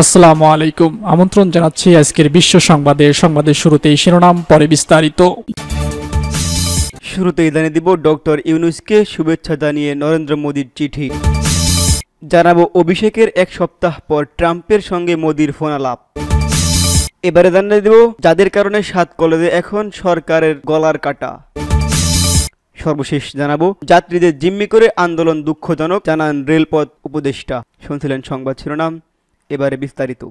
আসসালামু আলাইকুম। আমন্ত্রণ জানাচ্ছি আজকের বিশ্ব সংবাদের শুরুতেই শিরোনাম, পরে বিস্তারিত। শুরুতেই জানিয়ে দিব ডক্টর ইউনূসকে শুভেচ্ছা জানিয়ে নরেন্দ্র মোদীর চিঠি। জানাবো অভিষেকের এক সপ্তাহ পর ট্রাম্পের সঙ্গে মোদীর ফোন আলাপ। এবারে জানিয়ে দেব যাদের কারণে 7 কলেজে এখন সরকারের গলার কাটা। সর্বশেষ জানাবো যাত্রীদের জিম্মি করে আন্দোলন দুঃখজনক, জানান রেলপথ উপদেষ্টা। শুনছিলেন সংবাদ শিরোনাম, এবারে বিস্তারিত।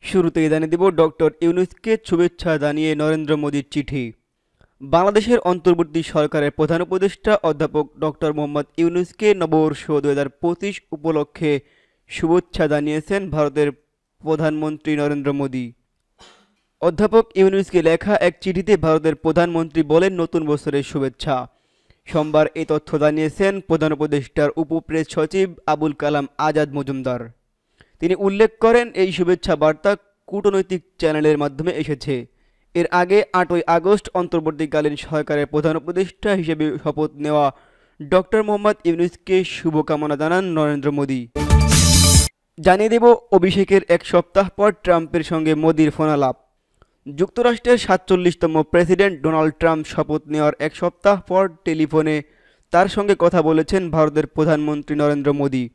শুরুতেই জানিয়ে দিব ডক্টর ইউনূসকে শুভেচ্ছা জানিয়ে নরেন্দ্র মোদীর চিঠি। বাংলাদেশের অন্তর্বর্তী সরকারের প্রধান উপদেষ্টা অধ্যাপক ডক্টর মোহাম্মদ ইউনূসকে নববর্ষ 2025 উপলক্ষে শুভেচ্ছা জানিয়েছেন ভারতের প্রধানমন্ত্রী নরেন্দ্র মোদী। অধ্যাপক ইউনূসকে লেখা এক চিঠিতে ভারতের প্রধানমন্ত্রী বলেন, নতুন বছরের শুভেচ্ছা। সোমবার এই তথ্য জানিয়েছেন প্রধান উপদেষ্টার উপপ্রেস সচিব আবুল কালাম আজাদ মজুমদার। তিনি উল্লেখ করেন, এই শুভেচ্ছা বার্তা কূটনৈতিক চ্যানেলের মাধ্যমে এসেছে। এর আগে 8ই আগস্ট অন্তর্বর্তীকালীন সরকারের প্রধান উপদেষ্টা হিসেবে শপথ নেওয়া ডক্টর মোহাম্মদ ইউনূসকে শুভকামনা জানান নরেন্দ্র মোদী। জানিয়ে দেব অভিষেকের এক সপ্তাহ পর ট্রাম্পের সঙ্গে মোদীর ফোন আলাপ। যুক্তরাষ্ট্রের 47তম প্রেসিডেন্ট ডোনাল্ড ট্রাম্প শপথ নেওয়ার এক সপ্তাহ পর টেলিফোনে তার সঙ্গে কথা বলেছেন ভারতের প্রধানমন্ত্রী নরেন্দ্র মোদী।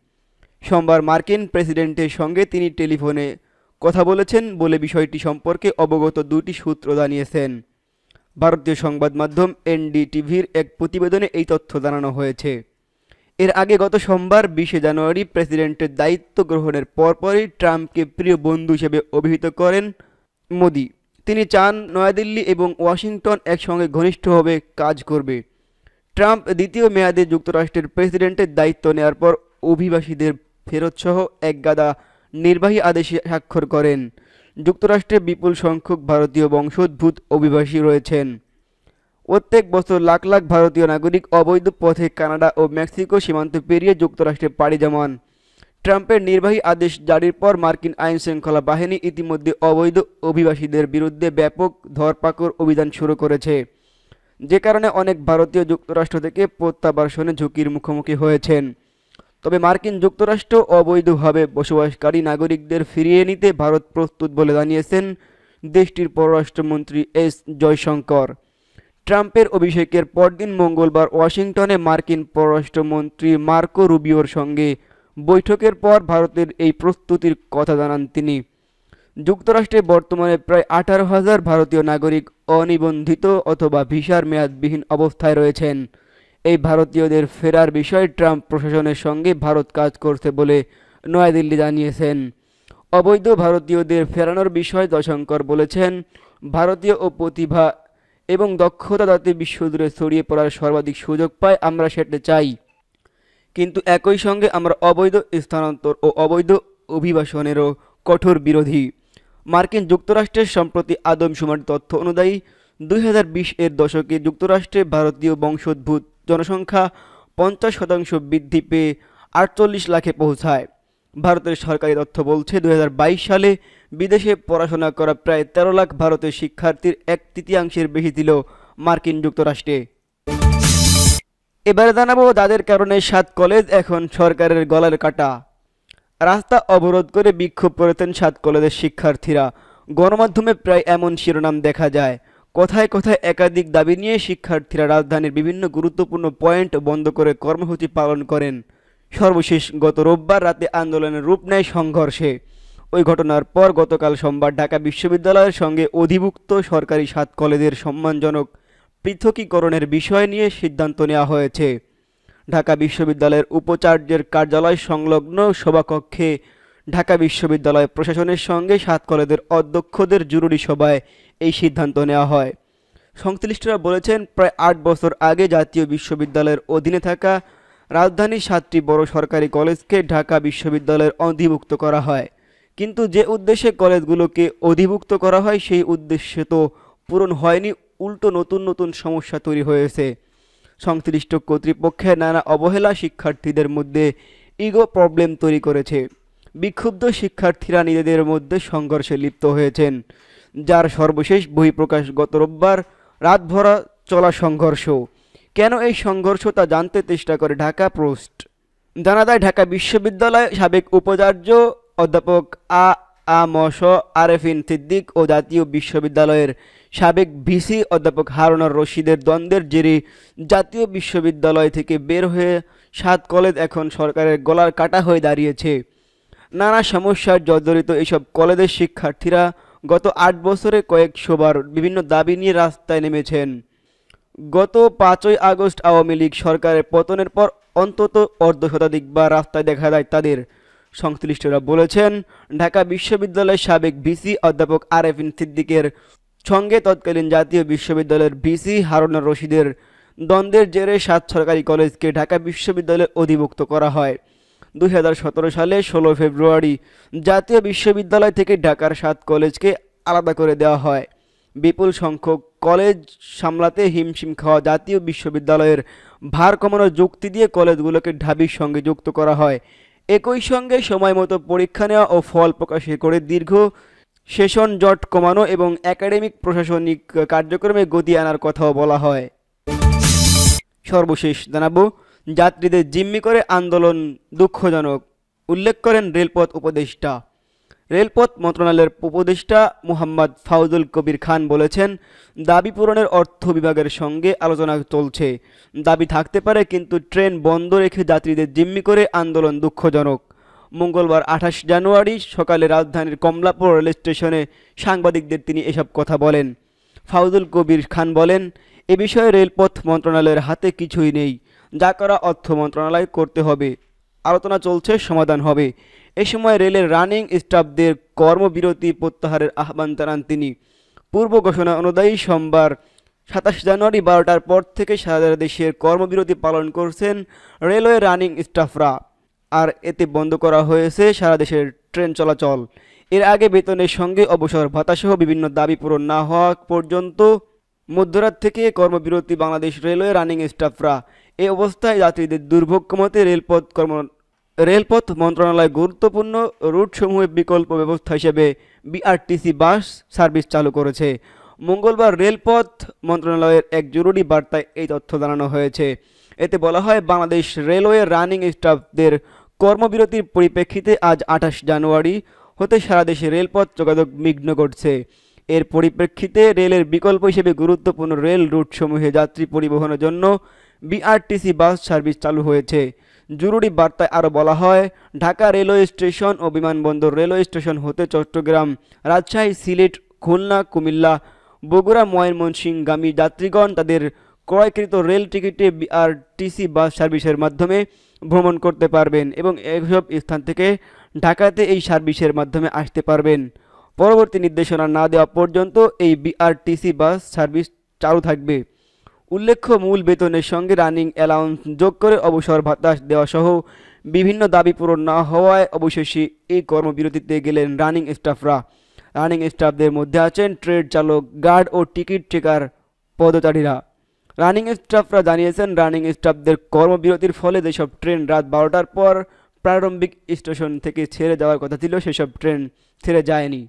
সোমবার মার্কিন প্রেসিডেন্টের সঙ্গে তিনি টেলিফোনে কথা বলেছেন বলে বিষয়টি সম্পর্কে অবগত দুটি সূত্র জানিয়েছেন। ভারতীয় সংবাদ মাধ্যম এনডিটিভির এক প্রতিবেদনে এই তথ্য জানানো হয়েছে। এর আগে গত সোমবার 20 জানুয়ারি প্রেসিডেন্টের দায়িত্ব গ্রহণের পরপরই ট্রাম্পকে প্রিয় বন্ধু হিসেবে অভিহিত করেন মোদী। তিনি চান নয়াদিল্লি এবং ওয়াশিংটন একসঙ্গে ঘনিষ্ঠভাবে কাজ করবে। ট্রাম্প দ্বিতীয় মেয়াদে যুক্তরাষ্ট্রের প্রেসিডেন্টের দায়িত্ব নেওয়ার পর অভিবাসীদের ফেরতসহ একগাদা নির্বাহী আদেশে স্বাক্ষর করেন। যুক্তরাষ্ট্রে বিপুল সংখ্যক ভারতীয় বংশোদ্ভূত অভিবাসী রয়েছেন। প্রত্যেক বছর লাখ লাখ ভারতীয় নাগরিক অবৈধ পথে কানাডা ও মেক্সিকো সীমান্ত পেরিয়ে যুক্তরাষ্ট্রে পাড়ি জমান। ট্রাম্পের নির্বাহী আদেশ জারির পর মার্কিন আইনশৃঙ্খলা বাহিনী ইতিমধ্যে অবৈধ অভিবাসীদের বিরুদ্ধে ব্যাপক ধরপাকড় অভিযান শুরু করেছে, যে কারণে অনেক ভারতীয় যুক্তরাষ্ট্র থেকে প্রত্যাবাসনে ঝুঁকির মুখোমুখি হয়েছেন। তবে মার্কিন যুক্তরাষ্ট্র অবৈধভাবে বসবাসকারী নাগরিকদের ফিরিয়ে নিতে ভারত প্রস্তুত বলে জানিয়েছেন দেশটির পররাষ্ট্রমন্ত্রী এস জয়শঙ্কর। ট্রাম্পের অভিষেকের পরদিন মঙ্গলবার ওয়াশিংটনে মার্কিন পররাষ্ট্রমন্ত্রী মার্কো রুবিওর সঙ্গে বৈঠকের পর ভারতের এই প্রস্তুতির কথা জানান তিনি। যুক্তরাষ্ট্রে বর্তমানে প্রায় 18,000 ভারতীয় নাগরিক অনিবন্ধিত অথবা ভিসার মেয়াদবিহীন অবস্থায় রয়েছেন। এই ভারতীয়দের ফেরার বিষয়ে ট্রাম্প প্রশাসনের সঙ্গে ভারত কাজ করছে বলে নয়াদিল্লি জানিয়েছেন। অবৈধ ভারতীয়দের ফেরানোর বিষয়ে জয়শঙ্কর বলেছেন, ভারতীয় ও প্রতিভা এবং দক্ষতা যাতে বিশ্বজুড়ে ছড়িয়ে পড়ার সর্বাধিক সুযোগ পায়, আমরা সেটা চাই। কিন্তু একই সঙ্গে আমরা অবৈধ স্থানান্তর ও অবৈধ অভিবাসনেরও কঠোর বিরোধী। মার্কিন যুক্তরাষ্ট্রের সম্প্রতি আদমশুমারি তথ্য অনুযায়ী 2020 এর দশকে যুক্তরাষ্ট্রে ভারতীয় বংশোদ্ভূত জনসংখ্যা 50% বৃদ্ধি পেয়ে 48 লাখে পৌঁছায়। ভারতের সরকারি তথ্য বলছে 2022 সালে বিদেশে পড়াশোনা করা প্রায় 13 লাখ ভারতের শিক্ষার্থীর 1/3 বেশি ছিল মার্কিন যুক্তরাষ্ট্রে। এবারে জানাবো যাদের কারণে 7 কলেজ এখন সরকারের গলার কাটা। রাস্তা অবরোধ করে বিক্ষোভ করেছেন 7 কলেজের শিক্ষার্থীরা। গণমাধ্যমে প্রায় এমন শিরোনাম দেখা যায়। কথায় কথায় একাধিক দাবি নিয়ে শিক্ষার্থীরা রাজধানীর বিভিন্ন গুরুত্বপূর্ণ পয়েন্ট বন্ধ করে কর্মসূচি পালন করেন। সর্বশেষ গত রোববার রাতে আন্দোলনের রূপ নেয় সংঘর্ষে। ওই ঘটনার পর গতকাল সোমবার ঢাকা বিশ্ববিদ্যালয়ের সঙ্গে অধিভুক্ত সরকারি 7 কলেজের সম্মানজনক পৃথকীকরণের বিষয় নিয়ে সিদ্ধান্ত নেওয়া হয়েছে। ঢাকা বিশ্ববিদ্যালয়ের উপাচার্যের কার্যালয় সংলগ্ন সভাকক্ষে ঢাকা বিশ্ববিদ্যালয় প্রশাসনের সঙ্গে 7 কলেজের অধ্যক্ষদের জরুরি সভায় এই সিদ্ধান্ত নেওয়া হয়। সংশ্লিষ্টরা বলেছেন, প্রায় 8 বছর আগে জাতীয় বিশ্ববিদ্যালয়ের অধীনে থাকা রাজধানীর 7টি বড় সরকারি কলেজকে ঢাকা বিশ্ববিদ্যালয়ের অধিভুক্ত করা হয়। কিন্তু যে উদ্দেশ্যে কলেজগুলোকে অধিভুক্ত করা হয় সেই উদ্দেশ্য তো পূরণ হয়নি, উল্টো নতুন নতুন সমস্যা তৈরি হয়েছে। সংশ্লিষ্ট কর্তৃপক্ষের নানা অবহেলা শিক্ষার্থীদের মধ্যে ইগো প্রবলেম তৈরি করেছে। বিক্ষুব্ধ শিক্ষার্থীরা নিজেদের মধ্যে সংঘর্ষে লিপ্ত হয়েছেন, যার সর্বশেষ বহিঃপ্রকাশ গত রোববার রাতভরা চলা সংঘর্ষ। কেন এই সংঘর্ষ তা জানতে চেষ্টা করে ঢাকা পোস্ট। জানা যায়, ঢাকা বিশ্ববিদ্যালয় সাবেক উপাচার্য অধ্যাপক আ.ম.স. আরেফিন সিদ্দিক ও জাতীয় বিশ্ববিদ্যালয়ের সাবেক ভিসি অধ্যাপক হারুনুর রশিদের দ্বন্দ্বের জেরে জাতীয় বিশ্ববিদ্যালয় থেকে বের হয়ে 7 কলেজ এখন সরকারের গলার কাটা হয়ে দাঁড়িয়েছে। নানা সমস্যার জর্জরিত এসব কলেজের শিক্ষার্থীরা গত 8 বছরে কয়েকশোবার বিভিন্ন দাবি নিয়ে রাস্তায় নেমেছেন। গত 5ই আগস্ট আওয়ামী লীগ সরকারের পতনের পর অন্তত অর্ধশতাধিকবার রাস্তায় দেখা যায় তাদের। সংশ্লিষ্টরা বলেছেন, ঢাকা বিশ্ববিদ্যালয়ের সাবেক ভিসি অধ্যাপক আরেফিন সিদ্দিকের সঙ্গে তৎকালীন জাতীয় বিশ্ববিদ্যালয়ের ভিসি হারুনুর রশিদের দ্বন্দ্বের জেরে 7 সরকারি কলেজকে ঢাকা বিশ্ববিদ্যালয়ে অধিভুক্ত করা হয়। 2017 সালে 16 ফেব্রুয়ারি জাতীয় বিশ্ববিদ্যালয় থেকে ঢাকার 7 কলেজকে আলাদা করে দেওয়া হয়। বিপুল সংখ্যক কলেজ সামলাতে হিমশিম খাওয়া জাতীয় বিশ্ববিদ্যালয়ের ভার কমানোর যুক্তি দিয়ে কলেজগুলোকে ঢাবির সঙ্গে যুক্ত করা হয়। একই সঙ্গে সময়মতো পরীক্ষা নেওয়া ও ফল প্রকাশের করে দীর্ঘ সেশন জট কমানো এবং একাডেমিক প্রশাসনিক কার্যক্রমে গতি আনার কথাও বলা হয়। সর্বশেষ জানাবো, যাত্রীদের জিম্মি করে আন্দোলন দুঃখজনক, উল্লেখ করেন রেলপথ উপদেষ্টা। রেলপথ মন্ত্রণালয়ের উপদেষ্টা মুহাম্মদ ফাউজুল কবির খান বলেছেন, দাবি পূরণের অর্থ বিভাগের সঙ্গে আলোচনা চলছে। দাবি থাকতে পারে, কিন্তু ট্রেন বন্ধ রেখে যাত্রীদের জিম্মি করে আন্দোলন দুঃখজনক। মঙ্গলবার 28 জানুয়ারি সকালে রাজধানীর কমলাপুর রেল স্টেশনে সাংবাদিকদের তিনি এসব কথা বলেন। ফাউজুল কবির খান বলেন, এ বিষয়ে রেলপথ মন্ত্রণালয়ের হাতে কিছুই নেই, যা করা অর্থ মন্ত্রণালয় করতে হবে। আলোচনা চলছে, সমাধান হবে। এ সময় রেলের রানিং স্টাফদের কর্মবিরতি প্রত্যাহারের আহ্বান জানান তিনি। পূর্ব ঘোষণা অনুযায়ী সোমবার 27 জানুয়ারি 12টার পর থেকে সারা দেশের কর্মবিরতি পালন করছেন রেলওয়ে রানিং স্টাফরা। আর এতে বন্ধ করা হয়েছে সারা দেশের ট্রেন চলাচল। এর আগে বেতনের সঙ্গে অবসর ভাতাসহ বিভিন্ন দাবি পূরণ না হওয়া পর্যন্ত মধ্যরাত থেকে কর্মবিরতি বাংলাদেশ রেলওয়ে রানিং স্টাফরা। এই অবস্থায় যাত্রীদের দুর্ভোগ কমাতে রেলপথ মন্ত্রণালয় গুরুত্বপূর্ণ রুটসমূহের বিকল্প ব্যবস্থা হিসেবে বিআরটিসি বাস সার্ভিস চালু করেছে। মঙ্গলবার রেলপথ মন্ত্রণালয়ের এক জরুরি বার্তায় এই তথ্য জানানো হয়েছে। এতে বলা হয়, বাংলাদেশ রেলওয়ে রানিং স্টাফদের কর্মবিরতির পরিপ্রেক্ষিতে আজ 28 জানুয়ারি হতে সারা দেশে রেলপথ যোগাযোগ বিঘ্ন ঘটছে। এর পরিপ্রেক্ষিতে রেলের বিকল্প হিসেবে গুরুত্বপূর্ণ রেল রুটসমূহে যাত্রী পরিবহনের জন্য বিআরটিসি বাস সার্ভিস চালু হয়েছে। জরুরি বার্তায় আরও বলা হয়, ঢাকা রেলওয়ে স্টেশন ও বিমানবন্দর রেলওয়ে স্টেশন হতে চট্টগ্রাম, রাজশাহী, সিলেট, খুলনা, কুমিল্লা, বগুড়া, ময়মনসিংহগামী যাত্রীগণ তাদের ক্রয়কৃত রেল টিকিটে বিআরটিসি বাস সার্ভিসের মাধ্যমে ভ্রমণ করতে পারবেন এবং এসব স্থান থেকে ঢাকাতে এই সার্ভিসের মাধ্যমে আসতে পারবেন। পরবর্তী নির্দেশনা না দেওয়া পর্যন্ত এই বিআরটিসি বাস সার্ভিস চালু থাকবে। উল্লেখ্য, মূল বেতনের সঙ্গে রানিং অ্যালাউন্স যোগ করে অবসর ভাতা দেওয়া সহ বিভিন্ন দাবি পূরণ না হওয়ায় অবশেষে এই কর্মবিরতিতে গেলেন রানিং স্টাফরা। রানিং স্টাফদের মধ্যে আছেন ট্রেন চালক, গার্ড ও টিকিট চেকার পদচারীরা। রানিং স্টাফরা জানিয়েছেন, রানিং স্টাফদের কর্মবিরতির ফলে যেসব ট্রেন রাত 12টার পর প্রারম্ভিক স্টেশন থেকে ছেড়ে যাওয়ার কথা ছিল, সেসব ট্রেন ছেড়ে যায়নি।